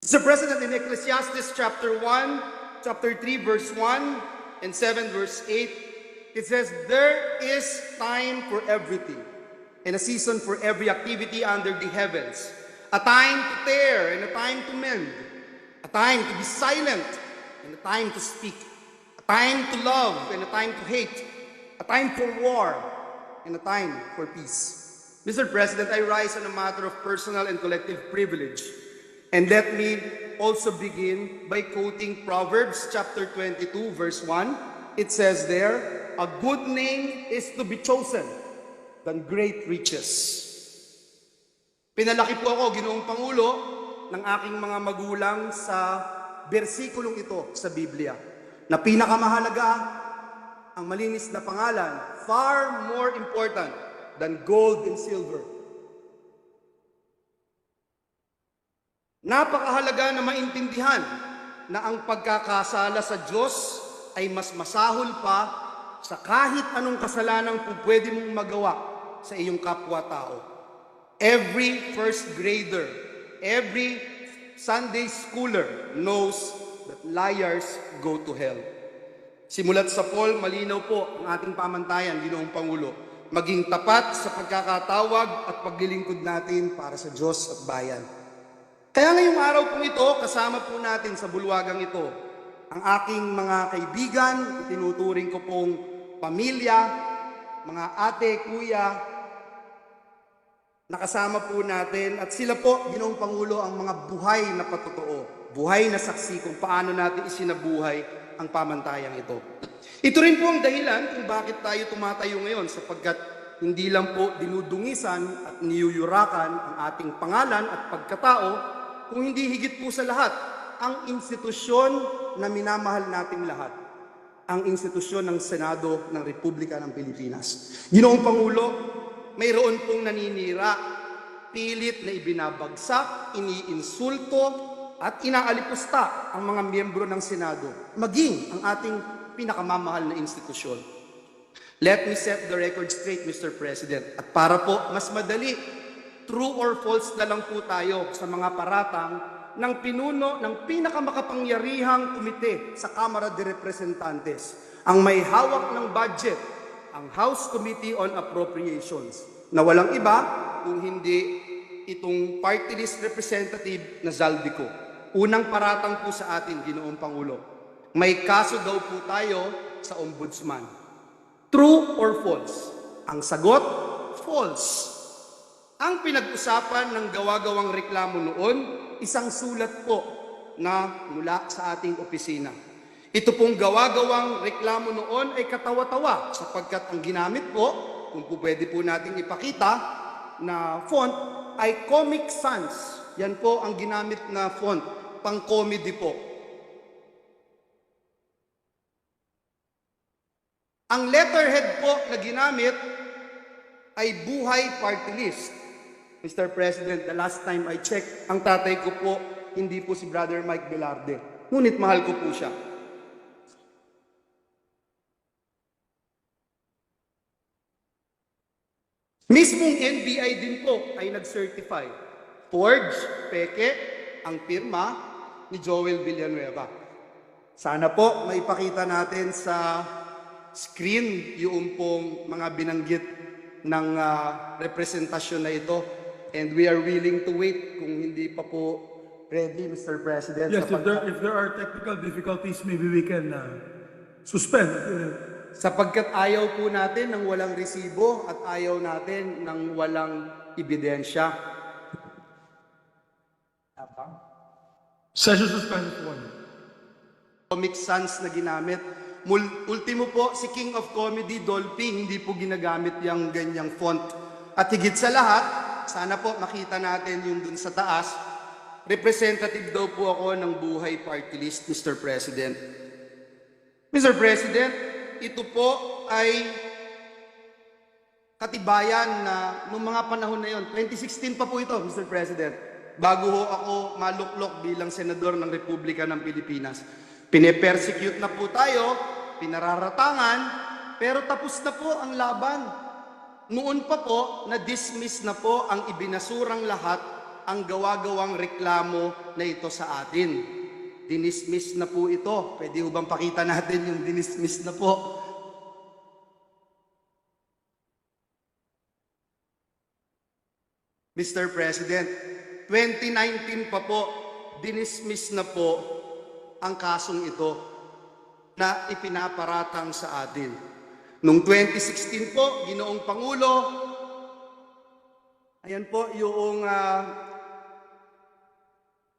Mr. President, in Ecclesiastes chapter 1, chapter 3, verse 1, and 7, verse 8, it says, "There is time for everything, and a season for every activity under the heavens, a time to tear and a time to mend, a time to be silent and a time to speak, a time to love and a time to hate, a time for war and a time for peace." Mr. President, I rise on a matter of personal and collective privilege. And let me also begin by quoting Proverbs chapter 22, verse 1. It says there, "A good name is to be chosen than great riches." Pinalaki po ako, Ginoong Pangulo, ng aking mga magulang sa bersikulong ito sa Biblia, na pinakamahalaga ang malinis na pangalan, far more important than gold and silver. Napakahalaga na maintindihan na ang pagkakasala sa Diyos ay mas masahol pa sa kahit anong kasalanan po pwede mong magawa sa iyong kapwa-tao. Every first grader, every Sunday schooler knows that liars go to hell. Simulat sa Paul, malinaw po ang ating pamantayan, Ginoong Pangulo, maging tapat sa pagkakatawag at paglilingkod natin para sa Diyos at bayan. Kaya ngayong araw pong ito, kasama po natin sa bulwagang ito ang aking mga kaibigan, tinuturing ko pong pamilya, mga ate, kuya, nakasama po natin, at sila po, Ginoong Pangulo, ang mga buhay na patotoo, buhay na saksi kung paano natin isinabuhay ang pamantayang ito. Ito rin po ang dahilan kung bakit tayo tumatayo ngayon, sapagkat hindi lang po dinudungisan at niyuyurakan ang ating pangalan at pagkatao, kung hindi higit po sa lahat, ang institusyon na minamahal nating lahat, ang institusyon ng Senado ng Republika ng Pilipinas. Ginoong Pangulo, mayroon pong naninira, pilit na ibinabagsak, iniinsulto, at inaalipusta ang mga miyembro ng Senado, maging ang ating pinakamamahal na institusyon. Let me set the record straight, Mr. President. At para po mas madali, true or false na lang po tayo sa mga paratang ng pinuno ng pinakamakapangyarihang komite sa Kamara de Representantes, ang may hawak ng budget, ang House Committee on Appropriations, na walang iba kung hindi itong party list representative na Zaldico. Unang paratang po sa atin, Ginoong Pangulo, may kaso daw po tayo sa Ombudsman. True or false? Ang sagot, false. Ang pinag-usapan ng gawa-gawang reklamo noon, isang sulat po na mula sa ating opisina. Ito pong gawa-gawang reklamo noon ay katawa-tawa sapagkat ang ginamit po, kung po pwede po nating ipakita, na font ay Comic Sans. Yan po ang ginamit na font, pang-comedy po. Ang letterhead po na ginamit ay Buhay Party List. Mr. President, the last time I checked, ang tatay ko po, hindi po si Brother Mike Velarde. Ngunit mahal ko po siya. Mismong NBI din po ay nag-certify. Forge, peke, ang pirma ni Joel Villanueva. Sana po maipakita natin sa screen yung pong mga binanggit ng representasyon na ito. And we are willing to wait kung hindi pa po ready, Mr. President. Yes, if there are technical difficulties, maybe we can suspend. Sapagkat ayaw po natin ng walang resibo at ayaw natin ng walang ebidensya. Session suspended for 1 minute. Comic Sans na ginamit. Ultimo po, si King of Comedy, Dolphy, hindi po ginagamit yung ganyang font. At higit sa lahat, sana po makita natin yung dun sa taas, representative daw po ako ng Buhay Party List, Mr. President. Mr. President, ito po ay katibayan na noong mga panahon na yon, 2016 pa po ito, Mr. President, bago ho ako maluklok bilang senador ng Republika ng Pilipinas. Pine-persecute na po tayo, pinararatangan, pero tapos na po ang laban. Noon pa po, na-dismiss na po ang ibinasurang lahat ang gawa-gawang reklamo na ito sa atin. Dinismiss na po ito. Pwede bang pakita natin yung dinismiss na po? Mr. President, 2019 pa po, dinismiss na po ang kasong ito na ipinaparatang sa atin. Noong 2016 po, Ginoong Pangulo, ayan po yung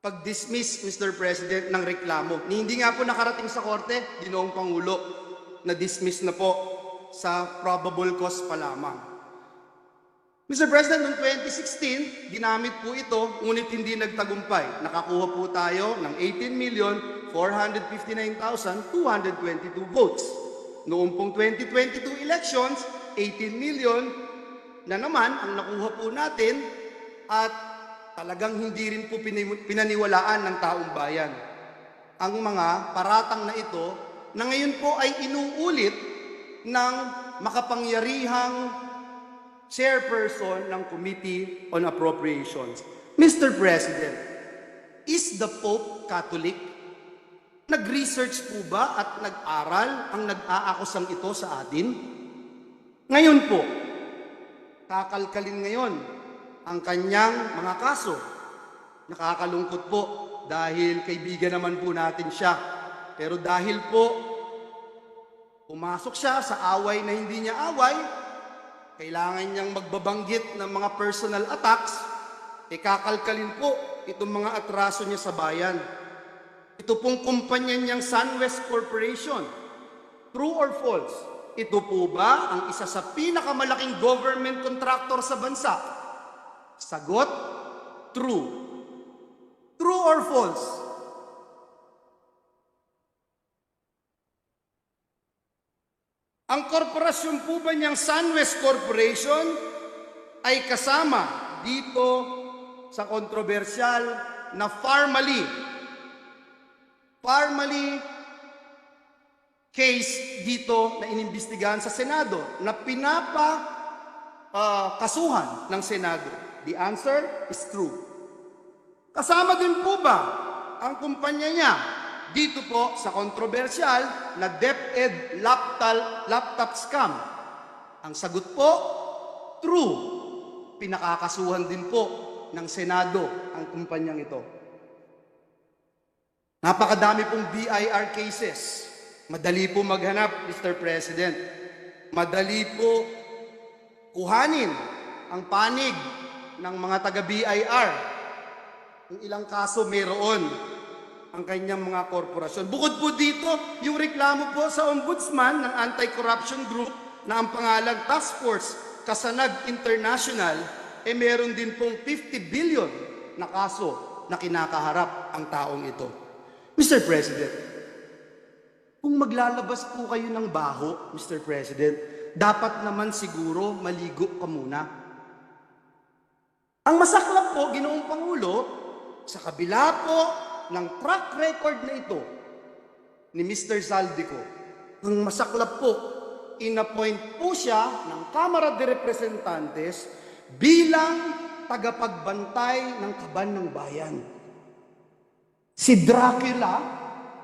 pag-dismiss, Mr. President, ng reklamo. Hindi nga po nakarating sa korte, Ginoong Pangulo, na-dismiss na po sa probable cause pa lamang. Mr. President, noong 2016, ginamit po ito, ngunit hindi nagtagumpay. Nakakuha po tayo ng 18,459,222 votes. Noong pong 2022 elections, 18 million na naman ang nakuha po natin at talagang hindi rin po pinaniwalaan ng taong bayan. Ang mga paratang na ito na ngayon po ay inuulit ng makapangyarihang chairperson ng Committee on Appropriations. Mr. President, is the Pope Catholic? Nag-research po ba at nag-aral ang nag-aakusang ito sa atin? Ngayon po, kakalkalin ngayon ang kanyang mga kaso. Nakakalungkot po dahil kaibigan naman po natin siya. Pero dahil po pumasok siya sa away na hindi niya away, kailangan niyang magbabanggit ng mga personal attacks, kakalkalin po itong mga atraso niya sa bayan. Ito pong kumpanya niyang SunWest Corporation. True or false? Ito po ba ang isa sa pinakamalaking government contractor sa bansa? Sagot, true. True or false? Ang korporasyon po ba niyang SunWest Corporation ay kasama dito sa kontrobersyal na Farmally case dito na inimbestigahan sa Senado na kasuhan ng Senado? The answer is true. Kasama din po ba ang kumpanya niya dito po sa kontrobersyal na DepEd laptop scam? Ang sagot po, true. Pinakakasuhan din po ng Senado ang kumpanyang ito. Napakadami pong BIR cases. Madali po maghanap, Mr. President. Madali po kuhanin ang panig ng mga taga-BIR. Kung ilang kaso mayroon ang kanyang mga korporasyon. Bukod po dito, yung reklamo po sa ombudsman ng anti-corruption group na ang pangalang Task Force Kasanag International, meron din pong 50 billion na kaso na kinakaharap ang taong ito. Mr. President, kung maglalabas po kayo ng baho, Mr. President, dapat naman siguro maligo ka muna. Ang masaklap po, Ginoong Pangulo, sa kabila po ng track record na ito ni Mr. Zaldico, ang masaklap po, inappoint po siya ng Kamara de Representantes bilang tagapagbantay ng kaban ng bayan. Si Dracula,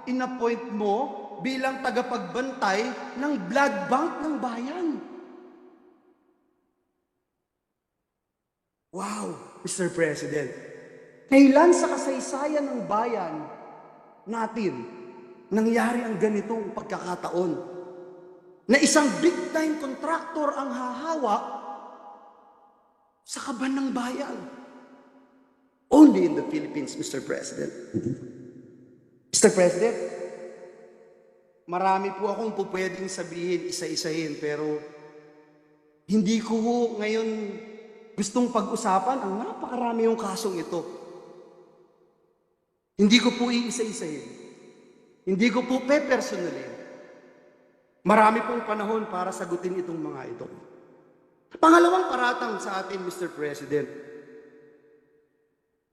inappoint mo bilang tagapagbantay ng blood bank ng bayan. Wow, Mr. President. Kailan sa kasaysayan ng bayan natin nangyari ang ganitong pagkakataon na isang big-time contractor ang hahawak sa kaban ng bayan? Only in the Philippines, Mr. President. Mr. President, marami po akong pwedeng sabihin, isa-isahin, pero hindi ko ngayon gustong pag-usapan ang napakarami yung kasong ito. Hindi ko po iisa-isahin. Hindi ko po pe-personalin. Marami pong panahon para sagutin itong mga ito. Pangalawang paratang sa atin, Mr. President.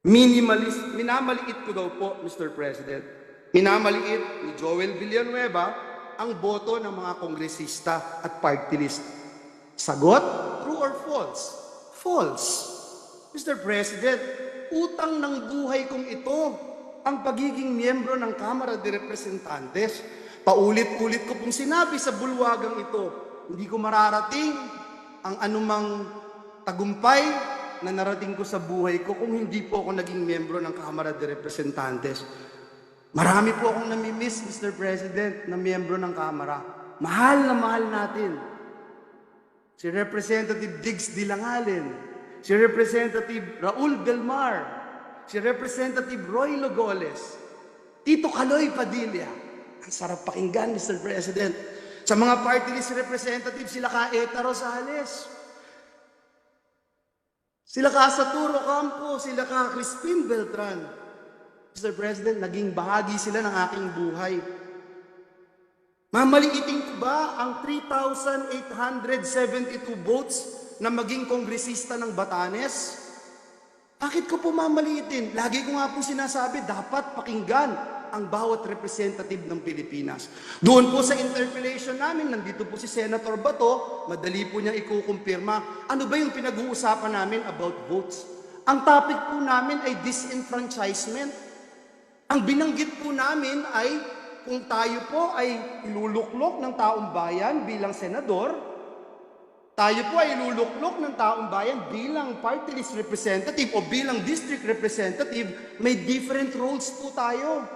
Minamaliit ko daw po, Mr. President. Minamaliit ni Joel Villanueva ang boto ng mga kongresista at party list. Sagot, true or false? False. Mr. President, utang ng buhay kong ito ang pagiging miyembro ng Kamara de Representantes. Paulit-ulit ko pong sinabi sa bulwagang ito, hindi ko mararating ang anumang tagumpay na narating ko sa buhay ko kung hindi po ako naging miyembro ng Kamara de Representantes. Marami po akong namimiss, Mr. President, na miyembro ng Kamara. Mahal na mahal natin. Si Representative Diggs Dilangalen, si Representative Raul Belmar, si Representative Roy Logoles, Tito Kaloy Padilla. Ang sarap pakinggan, Mr. President. Sa mga party list representative, sila ka Eta Rosales, sila ka Saturo Campo, sila ka Crispin Beltran. Mr. President, naging bahagi sila ng aking buhay. Mamaliitin ko ba ang 3,872 votes na maging kongresista ng Batanes? Bakit ko po mamaliitin? Lagi ko nga po sinasabi, dapat pakinggan ang bawat representative ng Pilipinas. Doon po sa interpellation namin, nandito po si Senator Bato, madali po niya ikukumpirma. Ano ba yung pinag-uusapan namin about votes? Ang topic po namin ay disenfranchisement. Ang binanggit po namin ay kung tayo po ay iluluklok ng taong bayan bilang senador, tayo po ay iluluklok ng taong bayan bilang party list representative o bilang district representative, may different roles po tayo.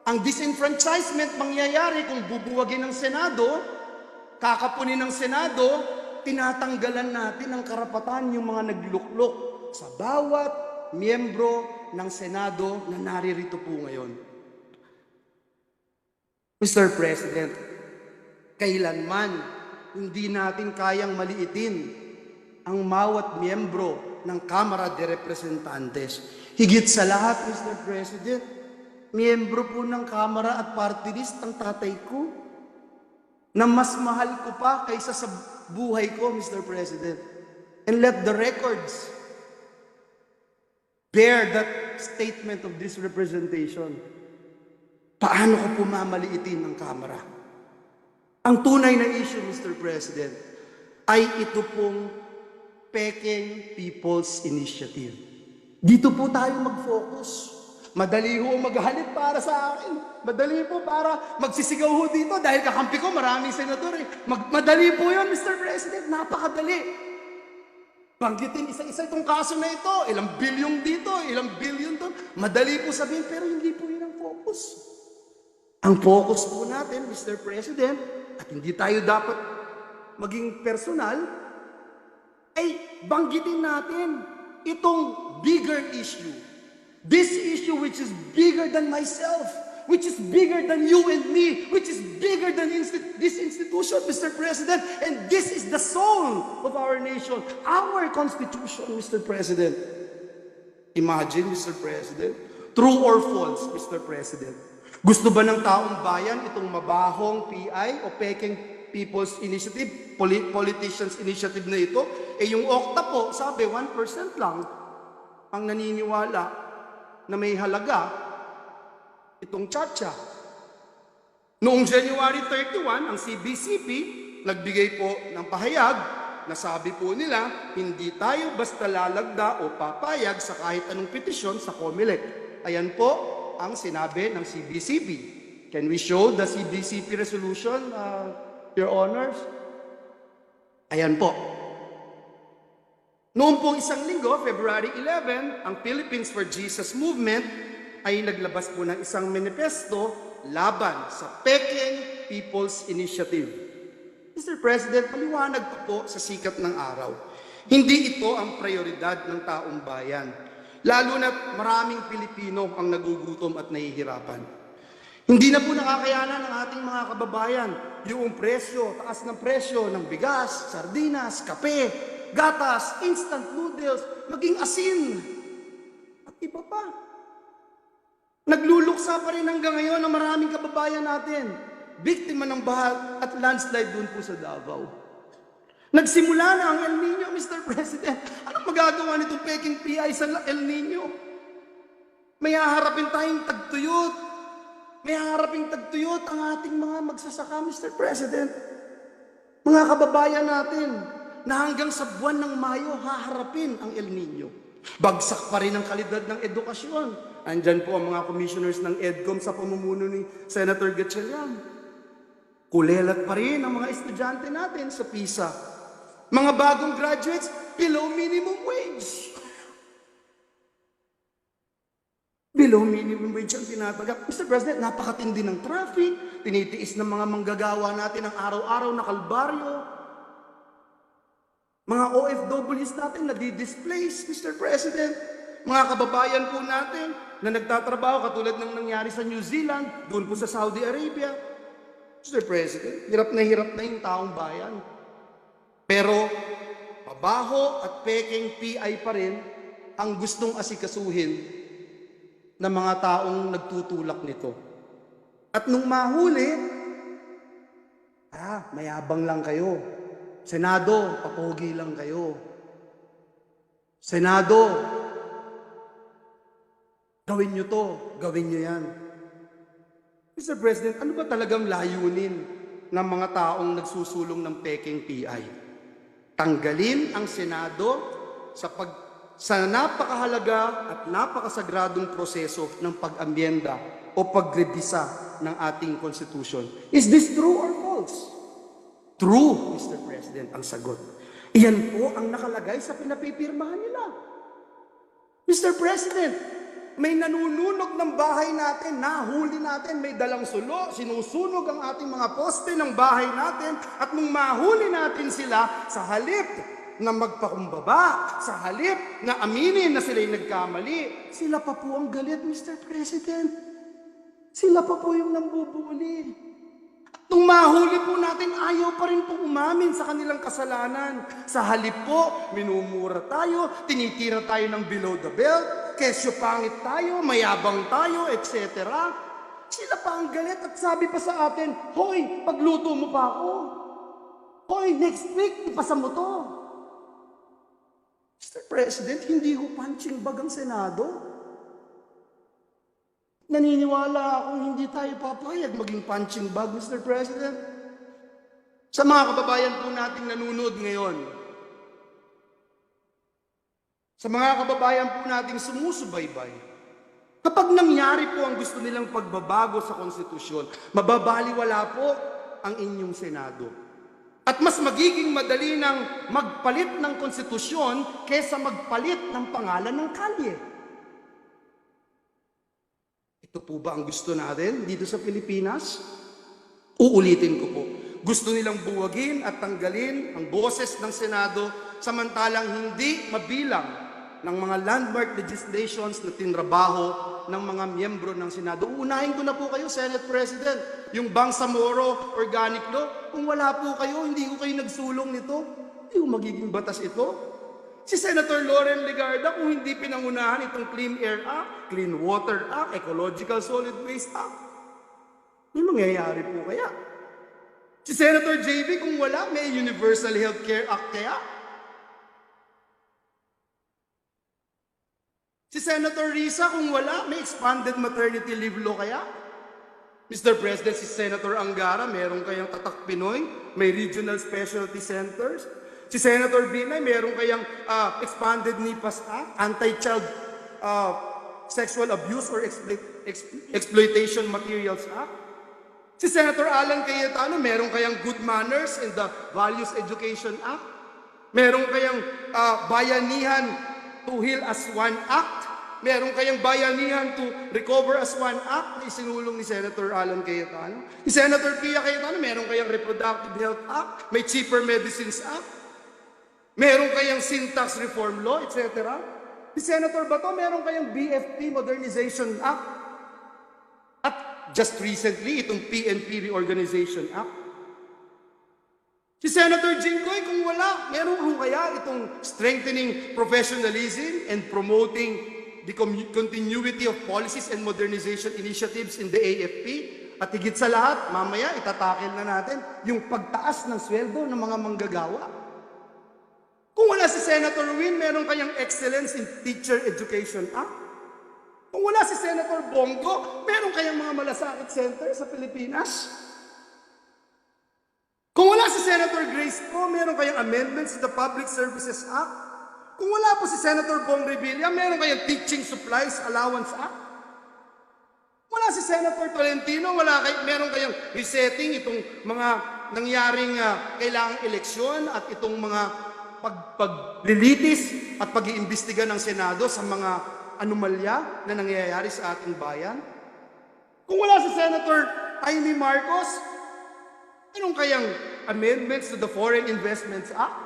Ang disenfranchisement mangyayari kung bubuwagin ng Senado, kakapunin ng Senado, tinatanggalan natin ang karapatan yung mga nagluklok sa bawat miyembro ng Senado na naririto po ngayon. Mr. President, kailanman hindi natin kayang maliitin ang bawat miyembro ng Kamara de Representantes. Higit sa lahat, Mr. President, miyembro po ng Kamara at party list ang tatay ko na mas mahal ko pa kaysa sa buhay ko, Mr. President. And let the records bear that statement of this representation. Paano ko po mamaliitin ang Kamara? Ang tunay na issue, Mr. President, ay ito pong Peking People's Initiative. Dito po tayo mag-focus. Madali ho maghalit para sa akin. Madali po para magsisigaw ho dito dahil kakampi ko maraming senador eh. Madali po yun, Mr. President. Napakadali. Banggitin isa-isa itong kaso na ito. Ilang bilyon dito, ilang bilyon doon. Madali po sabihin, pero hindi po yun ang focus. Ang focus po natin, Mr. President, at hindi tayo dapat maging personal, ay banggitin natin itong bigger issue. This issue which is bigger than myself, which is bigger than you and me, which is bigger than this institution, Mr. President, and this is the soul of our nation, our Constitution, Mr. President. Imagine, Mr. President, true or false, Mr. President? Gusto ba ng taong bayan itong mabahong PI o Peking People's Initiative, Politicians Initiative na ito? Eh yung OCTA po, sabi 1% lang ang naniniwala na may halaga itong tsa-tsa. Noong January 31, ang CBCP nagbigay po ng pahayag na sabi po nila, hindi tayo basta lalagda o papayag sa kahit anong petisyon sa COMELEC. Ayan po ang sinabi ng CBCP. Can we show the CBCP resolution, Your Honors? Ayan po. Noong pong isang linggo, February 11, ang Philippines for Jesus Movement ay naglabas po ng isang manifesto laban sa Peking People's Initiative. Mr. President, maliwanag po sa sikat ng araw. Hindi ito ang prioridad ng taong bayan. Lalo na maraming Pilipino ang nagugutom at nahihirapan. Hindi na po nakakayanan ng ating mga kababayan yung presyo, taas ng presyo ng bigas, sardinas, kape, gatas, instant noodles, maging asin, at iba pa. Nagluluksa pa rin hanggang ngayon ang maraming kababayan natin. Biktima ng baha at landslide doon po sa Davao. Nagsimula na ang El Nino, Mr. President. Anong magagawa nitong Peking PI sa El Nino? May haharapin tayong tagtuyot. May haharapin tagtuyot ang ating mga magsasaka, Mr. President. Mga kababayan natin na hanggang sa buwan ng Mayo haharapin ang El Nino. Bagsak pa rin ang kalidad ng edukasyon. Andyan po ang mga commissioners ng EDCOM sa pamumuno ni Senator Gatchalian. Kulelat pa rin ang mga estudyante natin sa PISA. Mga bagong graduates, below minimum wage. Below minimum wage ang tinatagap. Mr. President, napakatindi ng traffic, tinitiis ng mga manggagawa natin ang araw-araw na kalbaryo. Mga OFWs natin na di-displace, Mr. President. Mga kababayan po natin na nagtatrabaho katulad ng nangyari sa New Zealand, doon po sa Saudi Arabia. Mr. President, hirap na yung taong bayan. Pero, mabaho at peking PI pa rin ang gustong asikasuhin ng mga taong nagtutulak nito. At nung mahuli, mayabang lang kayo. Senado, papogi lang kayo. Senado, gawin nyo to, gawin nyo yan. Mr. President, ano ba talagang layunin ng mga taong nagsusulong ng peking PI? Tanggalin ang Senado sa napakahalaga at napakasagradong proseso ng pag-amyenda o pagrebisa ng ating Constitution. Is this true or false? True, Mr. President, ang sagot. Iyan po ang nakalagay sa pinapipirmahan nila. Mr. President, may nanununog ng bahay natin, nahuli natin, may dalang sulo, sinusunog ang ating mga poste ng bahay natin, at nung mahuli natin sila, sa halip na magpakumbaba, sa halip na aminin na sila'y nagkamali, sila pa po ang galit, Mr. President. Sila pa po yung nambubuli. Nung mahuli po natin, ayaw pa rin po umamin sa kanilang kasalanan. Sa halip po, minumura tayo, tinitira tayo ng below the belt, kesyo pangit tayo, mayabang tayo, etc. Sila pa ang galit at sabi pa sa atin, hoy, pagluto mo pa ako. Hoy, next week, ipasa mo to. Mr. President, hindi ho punching bag ang Senado. Naniniwala akong hindi tayo papayag maging punching bag, Mr. President. Sa mga kababayan po nating nanonood ngayon, sa mga kababayan po nating sumusubaybay, kapag nangyari po ang gusto nilang pagbabago sa konstitusyon, mababaliwala po ang inyong Senado. At mas magiging madali ng magpalit ng konstitusyon kaysa magpalit ng pangalan ng kalye. Ito po ba ang gusto natin dito sa Pilipinas? Uulitin ko po. Gusto nilang buwagin at tanggalin ang boses ng Senado samantalang hindi mabilang ng mga landmark legislations na tinrabaho ng mga miyembro ng Senado. Uunahin ko na po kayo, Senate President, yung Bangsamoro Organic Law. Kung wala po kayo, hindi ko kayo nagsulong nito, hindi ko magiging batas ito. Si Senator Loren Legarda, kung hindi pinangunahan itong Clean Air Act, Clean Water Act, Ecological Solid Waste Act, ano mangyayari po kaya? Si Senator JV, kung wala, may Universal Healthcare Act kaya? Si Senator Risa, kung wala, may Expanded Maternity Leave Law kaya? Mr. President, si Senator Angara, meron kayang Tatak Pinoy, may Regional Specialty Centers. Si Senator Binay, meron kayang Expanded NIPAS Act, Anti-Child Sexual Abuse or Exploitation Materials Act. Si Senator Alan Cayetano, meron kayang Good Manners and the Values Education Act. Meron kayang Bayanihan to Heal as One Act. Meron kayang Bayanihan to Recover as One Act na isinulong ni Senator Alan Cayetano. Si Senator Pia Cayetano, meron kayang Reproductive Health Act, may Cheaper Medicines Act. Meron kayang Syntax Reform Law, etc. Si Senator Bato, meron kayang BFP Modernization Act. At just recently, itong PNP Reorganization Act. Si Senator Jinggoy, kung wala, meron kung kaya itong Strengthening Professionalism and Promoting the Continuity of Policies and Modernization Initiatives in the AFP. At higit sa lahat, mamaya itatakil na natin yung pagtaas ng sweldo ng mga manggagawa. Kung wala si Senator Win, meron kayang Excellence in Teacher Education Act. Kung wala si Senator Bongo, meron kayang mga malasakit center sa Pilipinas. Kung wala si Senator Grace Poe, meron kayang amendments to the Public Services Act. Kung wala po si Senator Bong Revilla, meron kayong Teaching Supplies Allowance Act? Wala si Senator Tolentino, meron kayong resetting itong mga nangyaring kailangang eleksyon at itong mga paglilitis at pag-iimbestiga ng Senado sa mga anomalya na nangyayari sa ating bayan? Kung wala si Senator Amy Marcos, anong kayang amendments to the Foreign Investments Act?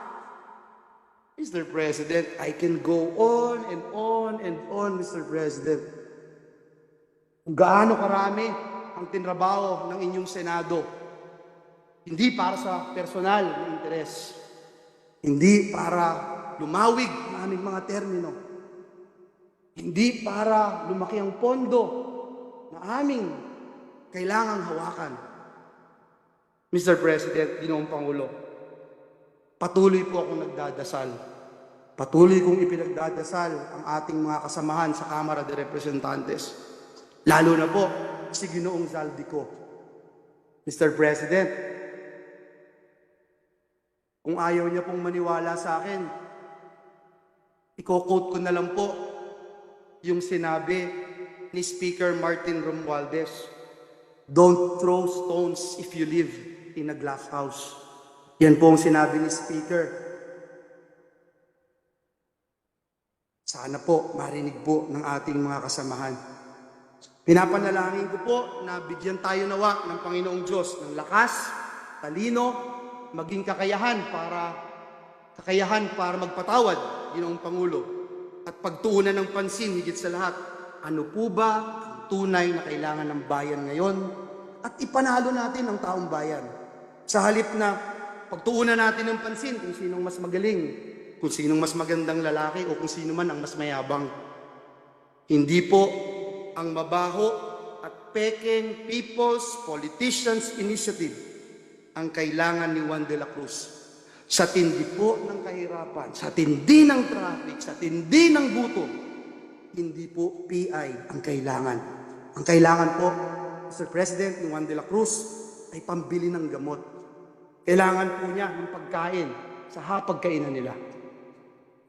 Mr. President, I can go on and on and on, Mr. President. Kung gaano karami ang tinrabaho ng inyong Senado, hindi para sa personal na interes, hindi para lumawig ang aming mga termino, hindi para lumaki ang pondo na aming kailangang hawakan. Mr. President, Ginoong Pangulo, patuloy po akong nagdadasal. Patuloy kong ipinagdadasal ang ating mga kasamahan sa Kamara de Representantes. Lalo na po si Ginoong Zaldico. Mr. President, kung ayaw niya pong maniwala sa akin, i-quote ko na lang po yung sinabi ni Speaker Martin Romualdez, "Don't throw stones if you live in a glass house." Yan po ang sinabi ni Speaker. Sana po marinig po ng ating mga kasamahan. Pinapanalangin ko po na bigyan tayo nawa ng Panginoong Diyos ng lakas, talino, maging kakayahan para magpatawad, Ginoong Pangulo, at pagtuunan ng pansin higit sa lahat. Ano po ba ang tunay na kailangan ng bayan ngayon? At ipanalo natin ang taong bayan. Sa halip na pagtuunan natin ng pansin kung sinong mas magaling, kung sinong mas magandang lalaki o kung sino man ang mas mayabang. Hindi po ang mabaho at pekeng People's Politicians Initiative ang kailangan ni Juan de la Cruz. Sa tindi po ng kahirapan, sa tindi ng traffic, sa tindi ng gutom, hindi po PI ang kailangan. Ang kailangan po, Mr. President, ni Juan de la Cruz ay pambili ng gamot. Kailangan po niya ng pagkain sa hapagkainan nila.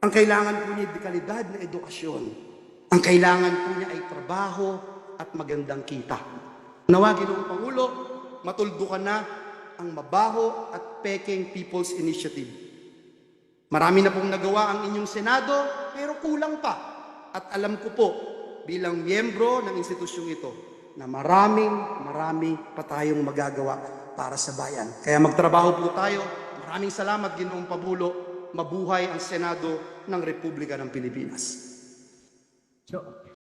Ang kailangan po niya ay dekalidad na edukasyon. Ang kailangan po niya ay trabaho at magandang kita. Nawa, Ginoong Pangulo, matuldukan na ang mabaho at pekeng People's Initiative. Marami na pong nagawa ang inyong Senado, pero kulang pa. At alam ko po, bilang miyembro ng institusyong ito, na marami pa tayong magagawa para sa bayan. Kaya magtrabaho po tayo. Maraming salamat, Ginoong Pangulo. Mabuhay ang Senado ng Republika ng Pilipinas. So,